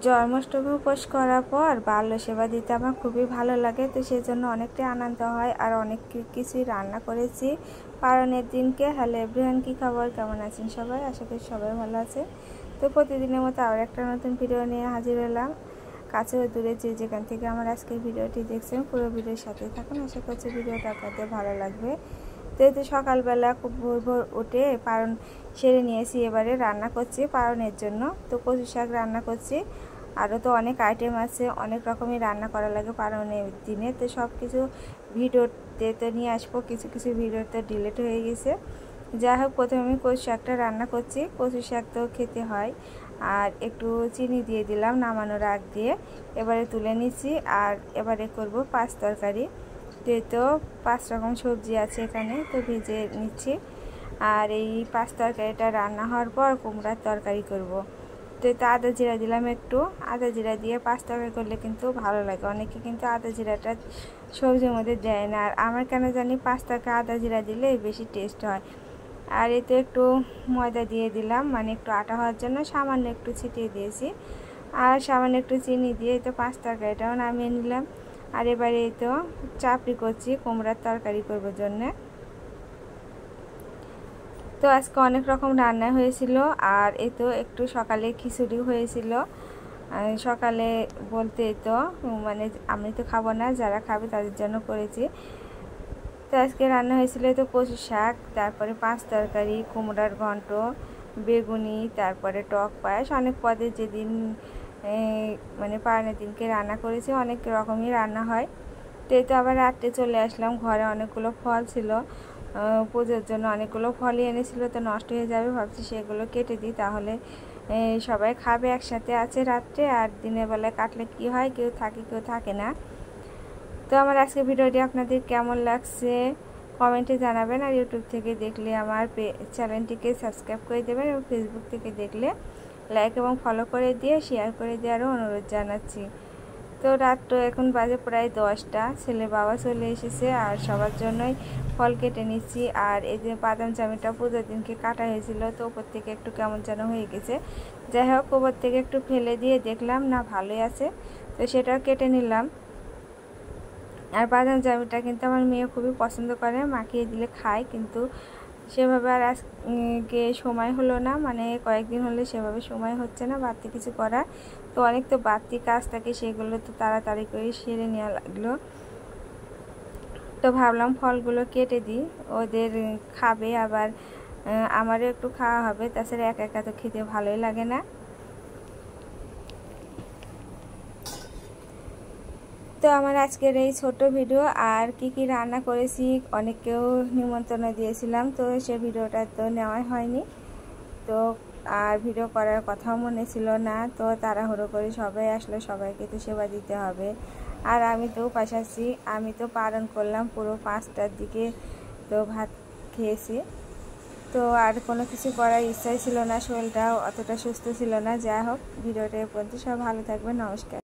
জন্মাষ্টমী উপোস করার পর বাল্য সেবা দিতে আমার খুবই ভালো লাগে, তো সেই জন্য অনেকটাই আনন্দ হয় আর অনেক কিছুই রান্না করেছি পারণের দিনকে। হ্যালো এভরিওয়ান, কী খবর, কেমন আছেন সবাই? আশা করি সবাই ভালো আছে। তো প্রতিদিনের মতো আবার একটা নতুন ভিডিও নিয়ে হাজির হলাম। কাছে ও দূরে যে যেখান থেকে আমার আজকের ভিডিওটি দেখছেন পুরো ভিডিওর সাথে থাকুন, আশা করছি ভিডিওটা আপনাদের ভালো লাগবে। তো সকালবেলা খুব ভোর ভোর উঠে পারণ সেরে নিয়েছি, এবারে রান্না করছি পারণের জন্য। তো কচু শাক রান্না করছি, আরও তো অনেক আইটেম আছে, অনেক রকমই রান্না করা লাগে পারণের দিনে। তো সব কিছু ভিডিওতে তো নিয়ে আসবো, কিছু কিছু ভিডিওতে ডিলিট হয়ে গেছে। যাই হোক, প্রথমে আমি কচু শাকটা রান্না করছি। কচু শাক তো খেতে হয়, আর একটু চিনি দিয়ে দিলাম নামানোর আগ দিয়ে। এবারে তুলে নিচ্ছি আর এবারে করব পাঁচ তরকারি। তো 5 রকম সবজি আছে এখানে, তো ভেজে নিচ্ছি। আর এই পাঁচ তরকারিটা রান্না হওয়ার পর কুমড়ার তরকারি করব। তো আদা জিরা দিলাম, একটু আদা জিরা দিয়ে পাঁচ তরকারি করলে কিন্তু ভালো লাগে। অনেকে কিন্তু আদা জিরাটা সবজির মধ্যে দেয় না, আর আমার কেন জানি পাঁচ তরকারি আদা জিরা দিলে বেশি টেস্ট হয়। আর এতে একটু ময়দা দিয়ে দিলাম, মানে একটু আটা হওয়ার জন্য সামান্য একটু ছিটিয়ে দিয়েছি। আর সামান্য একটু চিনি দিয়ে তো পাঁচ তরকারিটাও নামিয়ে নিলাম। আর এবারে এই তো চাপড়ি করছি কুমড়ার তরকারি করবার জন্যে। তো আজকে অনেক রকম রান্না হয়েছিল, আর এই তো একটু সকালে খিচুড়ি হয়েছিল। সকালে বলতে তো মানে আমি তো খাবো না, যারা খাবে তাদের জন্য করেছি। তো আজকে রান্না হয়েছিল তো কচু শাক, তারপরে পাঁচ তরকারি, কুমড়ার ঘন্ট, বেগুনি, তারপরে টক পায়েস। অনেক পদে যেদিন মানে পারণের দিনকে রান্না করেছি, অনেক রকমই রান্না হয়। তো এই তো আবার রাত্রে চলে আসলাম, ঘরে অনেকগুলো ফল ছিল, পুজোর জন্য অনেকগুলো ফলই এনেছিল, তো নষ্ট হয়ে যাবে ভাবছি সেগুলো কেটে দিই, তাহলে সবাই খাবে একসাথে। আছে রাত্রে, আর দিনের বেলায় কাটলে কি হয়, কেউ থাকে কেউ থাকে না। তো আমার আজকে ভিডিওটি আপনাদের কেমন লাগছে কমেন্টে জানাবেন। আর ইউটিউব থেকে দেখলে আমার চ্যানেলটিকে সাবস্ক্রাইব করে দেবেন, এবং ফেসবুক থেকে দেখলে লাইক এবং ফলো করে দিয়ে শেয়ার করে দেওয়ারও অনুরোধ জানাচ্ছি। তো রাত তো এখন বাজে প্রায় 10টা, ছেলে বাবা চলে এসেছে, আর সবার জন্যই ফল কেটে নিচ্ছি। আর এই যে বাদাম চামিটা পুজোর দিনকে কাটা হয়েছিল, তো ওপর থেকে একটু কেমন যেন হয়ে গেছে। যাই হোক, ওপর থেকে একটু ফেলে দিয়ে দেখলাম না ভালোই আছে, তো সেটাও কেটে নিলাম। আর বাদাম জামিটা কিন্তু আমার মেয়ে খুবই পছন্দ করে, মাখিয়ে দিলে খায়, কিন্তু সেভাবে আর আজকে সময় হলো না, মানে কয়েকদিন হলে সেভাবে সময় হচ্ছে না বাড়তি কিছু করার। তো অনেক তো বাড়তি কাজ থাকে, সেগুলো তো তাড়াতাড়ি করে সেরে নেওয়া লাগলো। তো ভাবলাম ফলগুলো কেটে দিই, ওদের খাবে, আবার আমারও একটু খাওয়া হবে, তাছাড়া একা একা তো খেতে ভালোই লাগে না। তো আমার আজকের এই ছোট ভিডিও, আর কি কি রান্না করেছি অনেককেও নিমন্ত্রণ দিয়েছিলাম, তো সে ভিডিওটা তো নেওয়াই হয়নি। তো আর ভিডিও করার কথাও মনে ছিল না, তো তাড়াহুড়ো করে সবাই আসলে সবাইকে তো সেবা দিতে হবে। আর আমি তো উপাস আছি, আমি তো পালন করলাম পুরো 5টার দিকে, তো ভাত খেয়েছি। তো আর কোনো কিছু করার ইচ্ছাই ছিল না, শরীরটাও অতটা সুস্থ ছিল না। যাই হোক, ভিডিওটা এই পর্যন্ত, সব ভালো থাকবেন, নমস্কার।